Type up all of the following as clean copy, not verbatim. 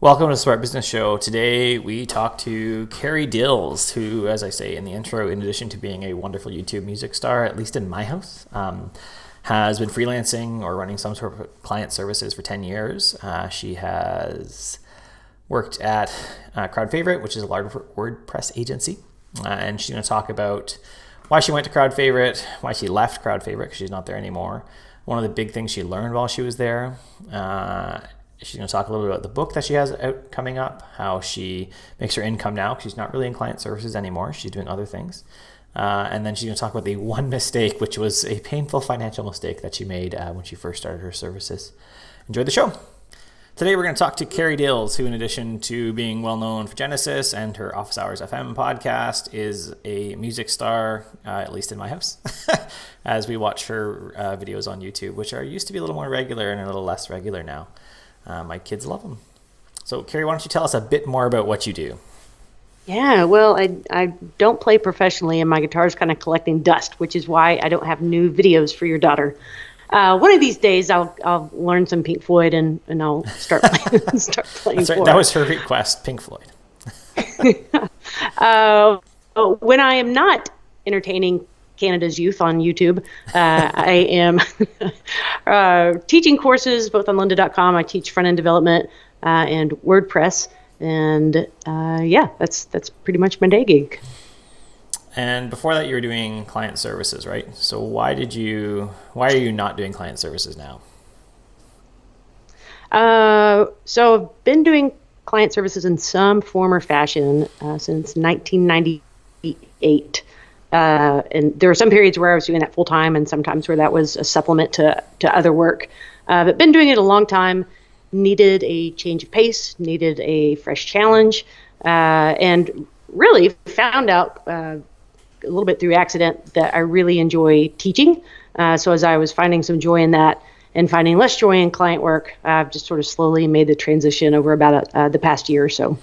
Welcome to the Smart Business Show. Today we talk to Carrie Dils, who, as I say in the intro, in addition to being a wonderful YouTube music star, at least in my house, has been freelancing or running some sort of client services for 10 years. She has worked at Crowd Favorite, which is a large WordPress agency, and she's going to talk about why she went to Crowd Favorite, why she left Crowd Favorite because she's not there anymore, one of the big things she learned while she was there. She's going to talk a little bit about the book that she has out coming up, how she makes her income now because she's not really in client services anymore. She's doing other things. And then she's going to talk about the one mistake, which was a painful financial mistake that she made when she first started her services. Enjoy the show. Today we're going to talk to Carrie Dils, who in addition to being well known for Genesis and her Office Hours FM podcast, is a music star, at least in my house, as we watch her videos on YouTube, which used to be a little more regular and a little less regular now. My kids love them. So, Carrie, why don't you tell us a bit more about what you do? Yeah, well, I don't play professionally, and my guitar is kind of collecting dust, which is why I don't have new videos for your daughter. One of these days, I'll learn some Pink Floyd and I'll start playing. That's right. That was her request, Pink Floyd. When I am not entertaining Canada's youth on YouTube, I am teaching courses both on lynda.com. I teach front-end development and WordPress, and that's pretty much my day gig. And before that, you were doing client services, right? So why are you not doing client services now? So I've been doing client services in some form or fashion since 1998. And there were some periods where I was doing that full time and sometimes where that was a supplement to other work. But been doing it a long time, needed a change of pace, needed a fresh challenge, and really found out a little bit through accident that I really enjoy teaching. So as I was finding some joy in that and finding less joy in client work, I've just sort of slowly made the transition over about the past year or so.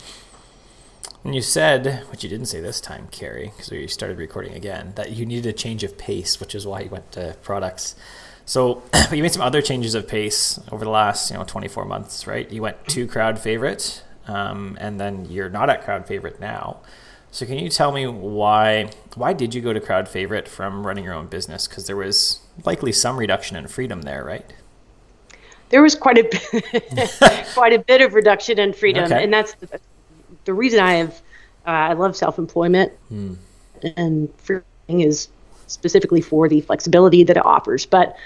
And you said, which you didn't say this time, Carrie, because we started recording again, that you needed a change of pace, which is why you went to products. So you made some other changes of pace over the last 24 months, right? You went to Crowd Favorite, and then you're not at Crowd Favorite now. So can you tell me why did you go to Crowd Favorite from running your own business? Because there was likely some reduction in freedom there, right? There was quite a bit of reduction in freedom, okay. And that's the reason I love self-employment, and freelancing is specifically for the flexibility that it offers. But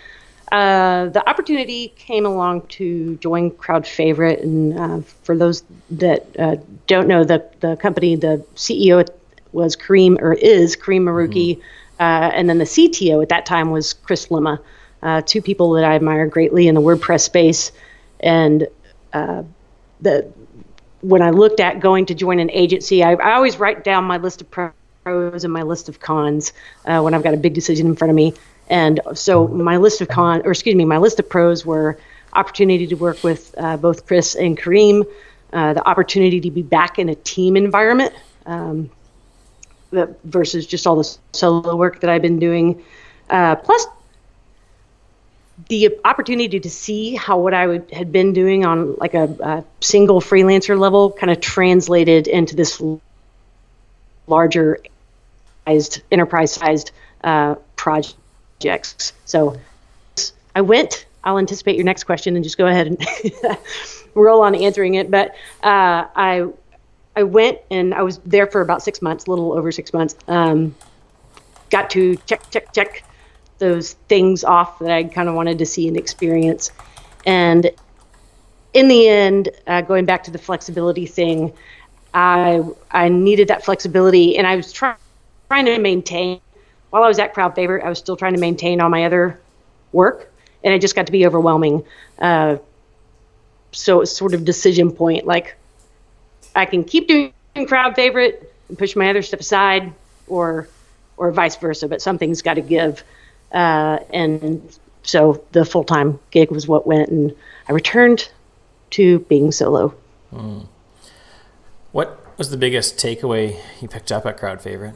the opportunity came along to join Crowd Favorite, and for those that don't know, the company, the CEO was Kareem Maruki, and then the CTO at that time was Chris Limma, two people that I admire greatly in the WordPress space, and when I looked at going to join an agency, I always write down my list of pros and my list of cons when I've got a big decision in front of me. And so my list of pros were opportunity to work with both Chris and Kareem, the opportunity to be back in a team environment versus just all the solo work that I've been doing, plus the opportunity to see how what I had been doing on like a single freelancer level kind of translated into this larger enterprise-sized projects. So I'll anticipate your next question and just go ahead and roll on answering it. But I went and I was there for about 6 months, a little over 6 months. Got to check those things off that I kind of wanted to see and experience. And in the end, going back to the flexibility thing, I needed that flexibility, and I was trying to maintain, while I was at Crowd Favorite, I was still trying to maintain all my other work, and it just got to be overwhelming. So it's sort of decision point, like I can keep doing Crowd Favorite and push my other stuff aside, or vice versa, but something's got to give. And so the full-time gig was what went, and I returned to being solo. What was the biggest takeaway you picked up at Crowd Favorite?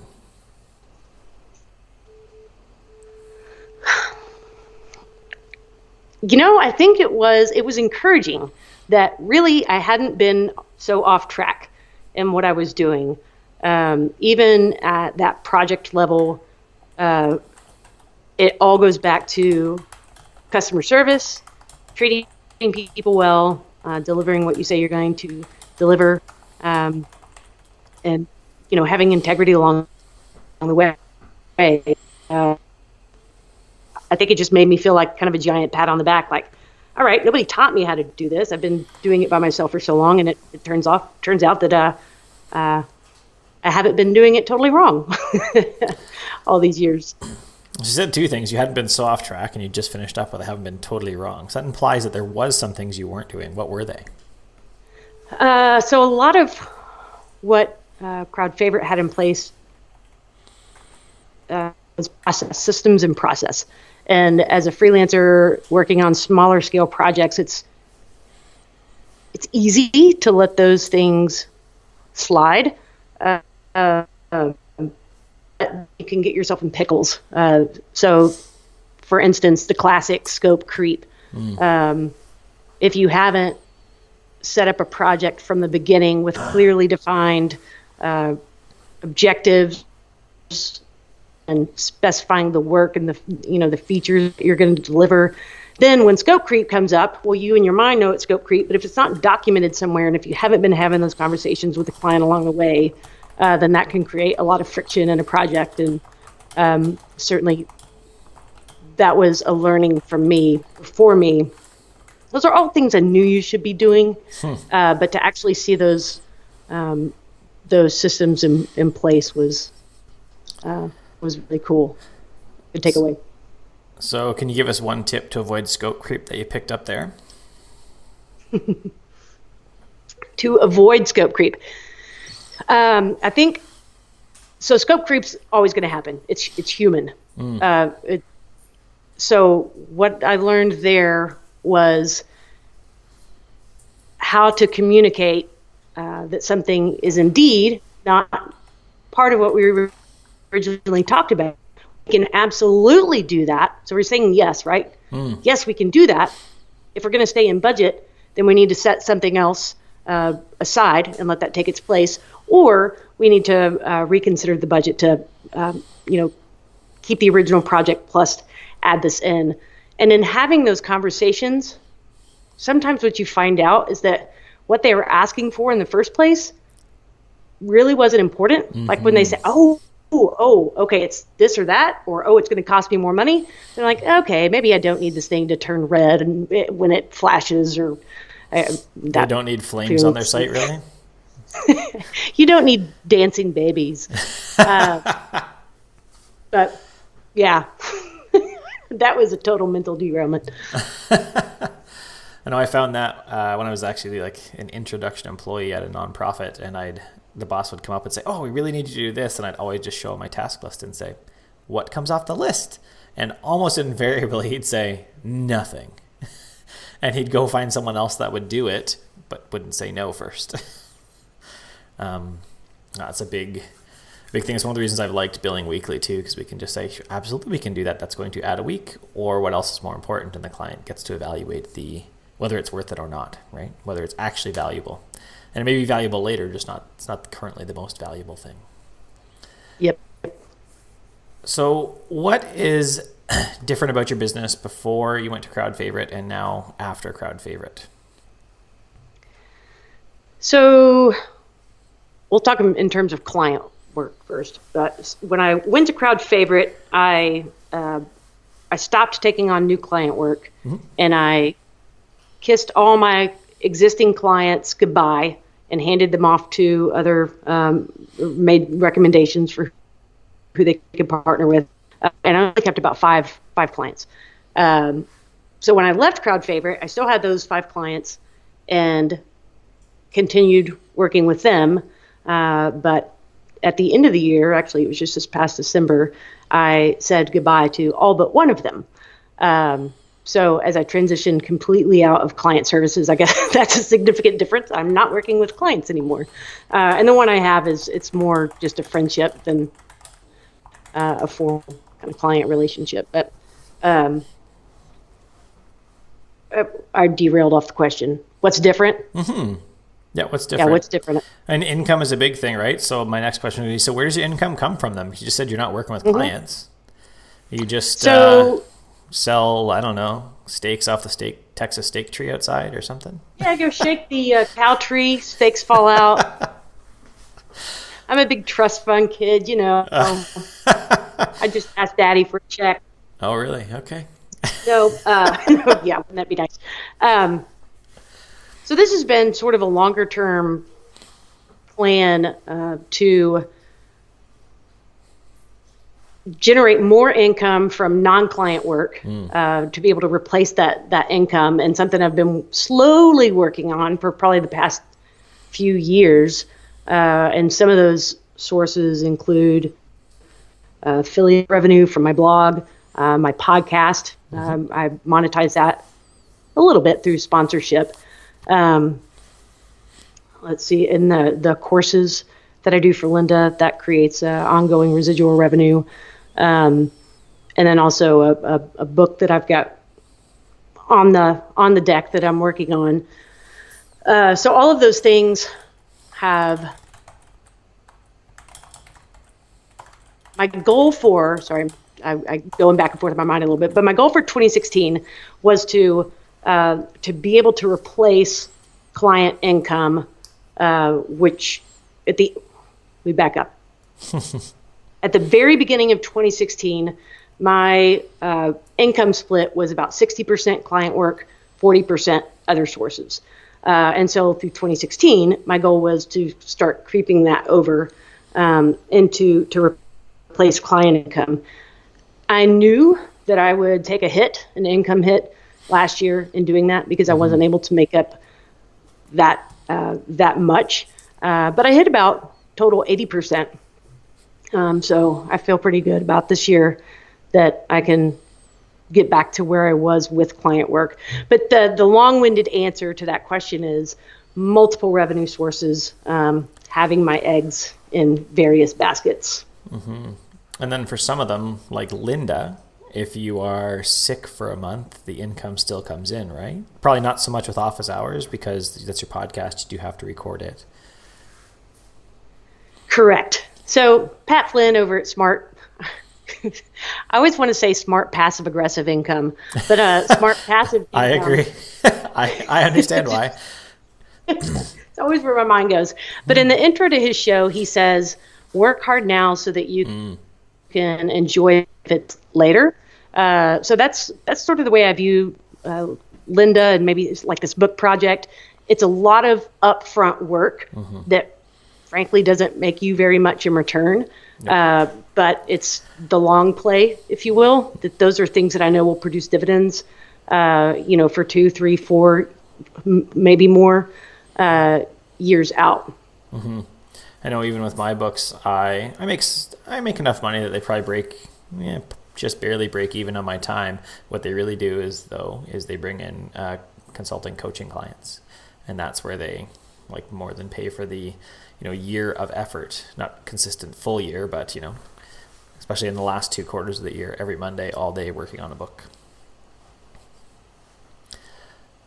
I think it was encouraging that really I hadn't been so off track in what I was doing. Even at that project level, it all goes back to customer service, treating people well, delivering what you say you're going to deliver, and having integrity along the way. I think it just made me feel like kind of a giant pat on the back, like, all right, nobody taught me how to do this. I've been doing it by myself for so long, and it turns out that I haven't been doing it totally wrong all these years. She said two things. You hadn't been so off track, and you just finished up with I haven't been totally wrong. So that implies that there was some things you weren't doing. What were they? So a lot of what Crowd Favorite had in place was process, systems and process. And as a freelancer working on smaller scale projects, it's easy to let those things slide. You can get yourself in pickles. So, for instance, the classic scope creep. If you haven't set up a project from the beginning with clearly defined objectives and specifying the work and the features that you're going to deliver, then when scope creep comes up, well, you in your mind know it's scope creep, but if it's not documented somewhere, and if you haven't been having those conversations with the client along the way, then that can create a lot of friction in a project. And certainly that was a learning for me. Those are all things I knew you should be doing, but to actually see those systems in place was really cool. Good takeaway. So can you give us one tip to avoid scope creep that you picked up there? To avoid scope creep. I think so. Scope creep's always going to happen. It's human. So what I learned there was how to communicate that something is indeed not part of what we originally talked about. We can absolutely do that. So we're saying yes, right? Yes, we can do that. If we're going to stay in budget, then we need to set something else aside and let that take its place, or we need to reconsider the budget to, keep the original project plus add this in. And in having those conversations, sometimes what you find out is that what they were asking for in the first place really wasn't important. Like when they say, oh, okay, it's this or that, or, oh, it's going to cost me more money. They're like, okay, maybe I don't need this thing to turn red and when it flashes, or they don't need flames on their site, really? You don't need dancing babies. But yeah, that was a total mental derailment. I know I found that when I was actually like an introduction employee at a nonprofit, and the boss would come up and say, oh, we really need you to do this. And I'd always just show him my task list and say, what comes off the list? And almost invariably he'd say, nothing. And he'd go find someone else that would do it, but wouldn't say no first. That's a big thing. It's one of the reasons I've liked billing weekly too, because we can just say, sure, absolutely, we can do that. That's going to add a week, or what else is more important, and the client gets to evaluate whether it's worth it or not, right? Whether it's actually valuable. And it may be valuable later, just it's not currently the most valuable thing. Yep. So what is different about your business before you went to Crowd Favorite and now after Crowd Favorite? So we'll talk in terms of client work first. But when I went to Crowd Favorite, I stopped taking on new client work, and I kissed all my existing clients goodbye and handed them off to other, made recommendations for who they could partner with. And I only kept about five clients. So when I left Crowd Favorite, I still had those 5 clients and continued working with them. But at the end of the year, actually it was just this past December, I said goodbye to all but one of them. So as I transitioned completely out of client services, I guess that's a significant difference. I'm not working with clients anymore. And the one I have it's more just a friendship than a formal kind of client relationship. But I derailed off the question. What's different? Yeah, what's Yeah, different? what's different? And income is a big thing, right? So my next question would be, so where does your income come from then? You just said you're not working with clients. You just So sell, I don't know, steaks off the Texas steak tree outside or something? yeah, go shake the cow tree, steaks fall out. I'm a big trust fund kid, you know. I just asked Daddy for a check. Oh, really? Okay. No, yeah, wouldn't that be nice? So this has been sort of a longer term plan to generate more income from non-client work to be able to replace that income, and something I've been slowly working on for probably the past few years. And some of those sources include affiliate revenue from my blog, my podcast. I monetize that a little bit through sponsorship. Let's see, in the courses that I do for Linda, that creates ongoing residual revenue. And then also a book that I've got on the deck that I'm working on. So all of those things have my goal for, sorry, I going back and forth in my mind a little bit, but my goal for 2016 was to be able to replace client income, which we back up. At the very beginning of 2016, my income split was about 60% client work, 40% other sources. And so through 2016, my goal was to start creeping that over to replace client income. I knew that I would take an income hit last year in doing that because I wasn't able to make up that much. But I hit about total 80%. So I feel pretty good about this year that I can get back to where I was with client work. But the long-winded answer to that question is multiple revenue sources, having my eggs in various baskets. Mm-hmm. And then for some of them, like Linda, if you are sick for a month, the income still comes in, right? Probably not so much with office hours because that's your podcast. You do have to record it. Correct. So Pat Flynn over at Smart, I always want to say smart passive aggressive income, but smart passive income. I agree. I understand why. It's always where my mind goes. But in the intro to his show, he says, work hard now so that you can enjoy it later. So that's sort of the way I view Linda, and maybe it's like this book project. It's a lot of upfront work that frankly doesn't make you very much in return. But it's the long play, if you will, that those are things that I know will produce dividends, for 2, 3, 4, maybe more years out. Mm-hmm. I know even with my books, I make enough money that they probably just barely break even on my time. What they really do is they bring in consulting coaching clients, and that's where they like more than pay for the year of effort, not consistent full year, but especially in the last 2 quarters of the year, every Monday, all day working on a book.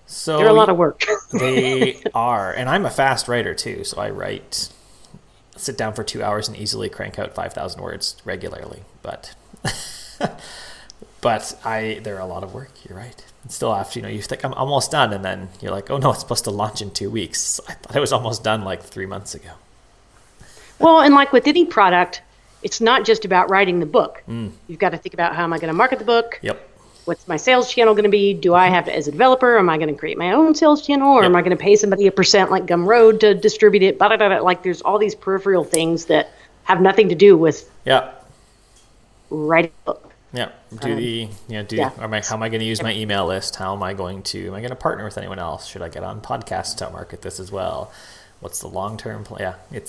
So they're a lot of work. They are, and I'm a fast writer too, so I sit down for 2 hours and easily crank out 5,000 words regularly, but they're a lot of work. You're right. And still after, you think I'm almost done, and then you're like, oh no, it's supposed to launch in 2 weeks. I thought I was almost done like 3 months ago. Well, and like with any product, it's not just about writing the book. You've got to think about, how am I going to market the book? Yep. What's my sales channel going to be? Do I have to, as a developer, am I going to create my own sales channel, or am I going to pay somebody a percent like Gumroad to distribute it? Blah, blah, blah, blah. Like there's all these peripheral things that have nothing to do with writing a book. Yeah. How am I going to use my email list? How am I going to partner with anyone else? Should I get on podcasts to market this as well? What's the long-term plan? Yeah,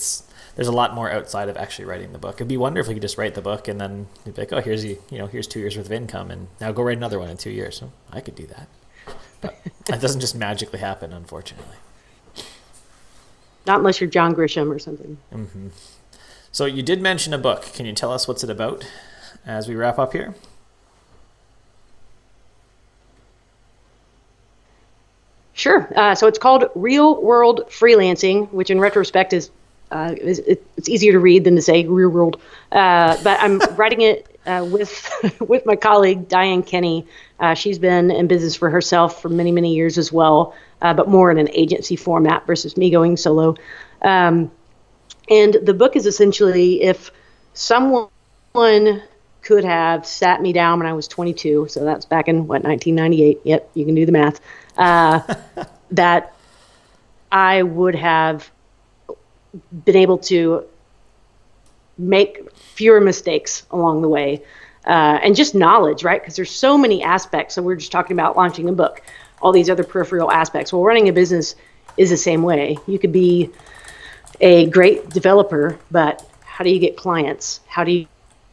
there's a lot more outside of actually writing the book. It'd be wonderful if you could just write the book and then you'd be like, oh, here's 2 years worth of income, and now go write another one in 2 years. So I could do that. But it doesn't just magically happen, unfortunately. Not unless you're John Grisham or something. Mm-hmm. So you did mention a book. Can you tell us what's it about as we wrap up here? Sure. So it's called Real World Freelancing, which in retrospect it's easier to read than to say real world. But I'm writing it with with my colleague Diane Kenny. She's been in business for herself for many, many years as well, but more in an agency format versus me going solo. And the book is essentially if someone could have sat me down when I was 22, so that's back in, 1998. Yep, you can do the math. That I would have been able to make fewer mistakes along the way, and just knowledge, right? Because there's so many aspects. So we're just talking about launching a book, all these other peripheral aspects. Well, running a business is the same way. You could be a great developer, but how do you get clients? How do you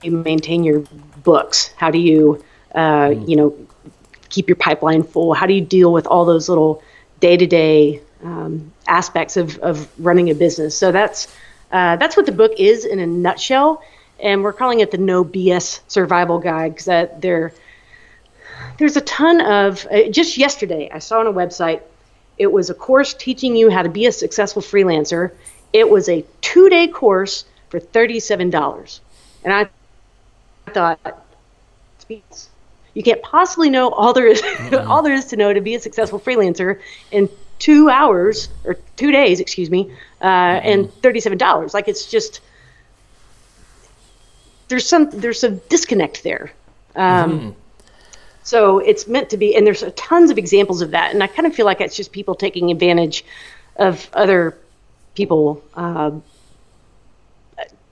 maintain your books? How do you, keep your pipeline full? How do you deal with all those little day-to-day aspects of running a business? So that's what the book is in a nutshell, and we're calling it the No BS Survival Guide because there's a ton of. Just yesterday, I saw on a website, it was a course teaching you how to be a successful freelancer. It was a 2-day course for $37, and I thought, you can't possibly know all there is all there is to know to be a successful freelancer in 2 hours or 2 days, and $37. Like, it's just there's some disconnect there. So it's meant to be, and there's tons of examples of that. And I kind of feel like it's just people taking advantage of other people.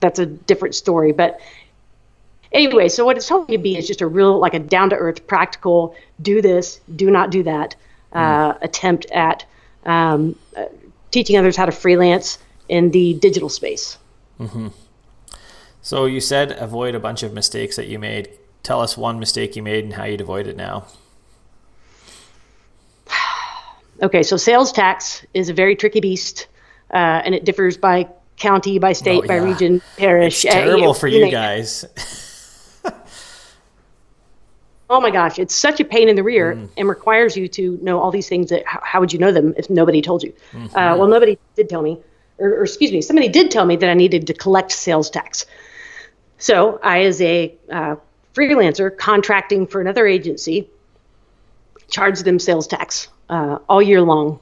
That's a different story, but. Anyway, so what it's hoping to be is just a real, like a down-to-earth, practical, do this, do not do that attempt at teaching others how to freelance in the digital space. Mm-hmm. So you said avoid a bunch of mistakes that you made. Tell us one mistake you made and how you'd avoid it now. Okay, so sales tax is a very tricky beast, and it differs by county, by state, by region, parish. It's terrible for you guys. Oh my gosh, it's such a pain in the rear and requires you to know all these things that how would you know them if nobody told you? Well, nobody did tell me, or excuse me, somebody did tell me that I needed to collect sales tax. So I, as a freelancer contracting for another agency, charged them sales tax all year long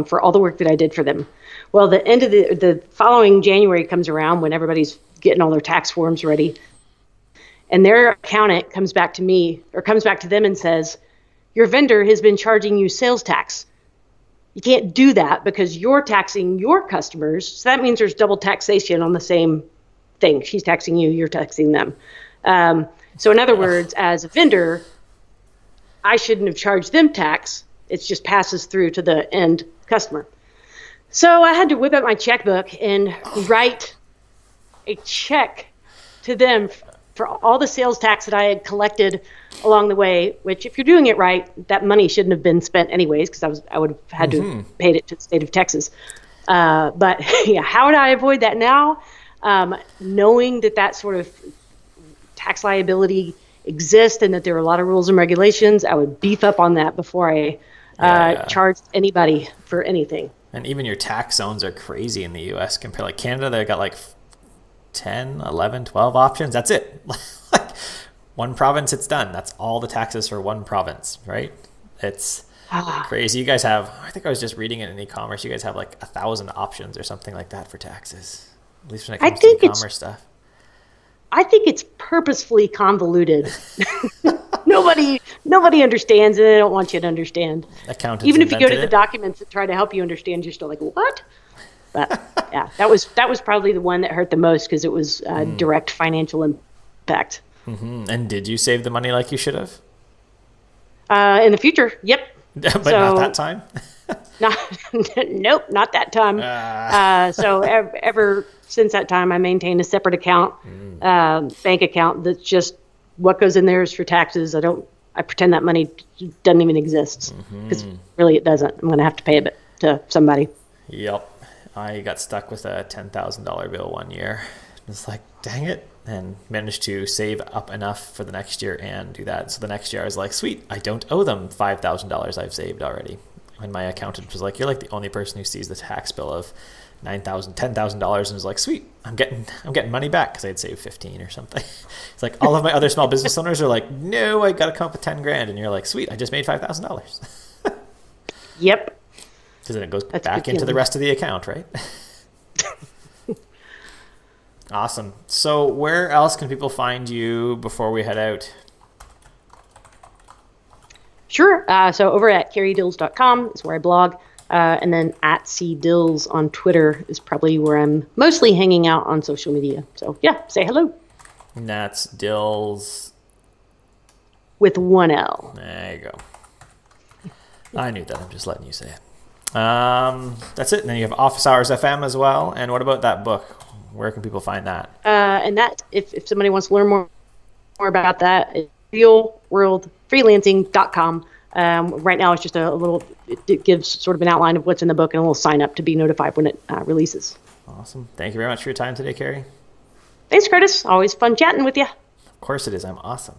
for all the work that I did for them. Well, the end of the following January comes around when everybody's getting all their tax forms ready. And their accountant comes back to me or comes back to them and says, your vendor has been charging you sales tax. You can't do that because you're taxing your customers. So that means there's double taxation on the same thing. She's taxing you, you're taxing them. So in other words, as a vendor, I shouldn't have charged them tax. It just passes through to the end customer. So I had to whip out my checkbook and write a check to them for all the sales tax that I had collected along the way, which if you're doing it right, that money shouldn't have been spent anyways, because I would have had to have paid it to the state of Texas. But yeah, how would I avoid that now? Knowing that sort of tax liability exists and that there are a lot of rules and regulations, I would beef up on that before I charged anybody for anything. And even your tax zones are crazy in the U.S. compared, like Canada, they got like 10, 11, 12 options. That's it. Like one province, it's done. That's all the taxes for one province, right? It's crazy. You guys have, I think I was just reading it in e-commerce, you guys have like 1,000 options or something like that for taxes, at least when it comes to e-commerce stuff. I think it's purposefully convoluted. Nobody understands it. They don't want you to understand. Accountants even if you go to it. the documents that try to help you understand, you're still like, what? But yeah, that was probably the one that hurt the most because it was direct financial impact. Mm-hmm. And did you save the money like you should have? In the future, yep. But not that time? Nope, not that time. So ever since that time, I maintain a separate account, bank account that's just what goes in there is for taxes. I pretend that money doesn't even exist because really it doesn't. I'm going to have to pay it to somebody. Yep. I got stuck with a $10,000 bill one year. It's like, dang it. And managed to save up enough for the next year and do that. So the next year I was like, sweet, I don't owe them $5,000 I've saved already. And my accountant was like, "You're like the only person who sees the tax bill of $10,000 and was like, sweet, I'm getting money back," because I'd saved 15 or something. It's like all of my other small business owners are like, "No, I got to come up with 10 grand," and you're like, "Sweet, I just made $5,000." Yep. Because then it goes back into the rest of the account, right? Awesome. So where else can people find you before we head out? Sure. So over at carriedils.com is where I blog. And then at @CDils on Twitter is probably where I'm mostly hanging out on social media. So yeah, say hello. And that's Dils. With one L. There you go. I knew that. I'm just letting you say it. That's it. And then you have Office Hours FM as well. And what about that book? Where can people find that? And that, if somebody wants to learn more about that, it's realworldfreelancing.com. Right now, it's just a little, it gives sort of an outline of what's in the book and a little sign up to be notified when it releases. Awesome. Thank you very much for your time today, Carrie. Thanks, Curtis. Always fun chatting with you. Of course it is. I'm awesome.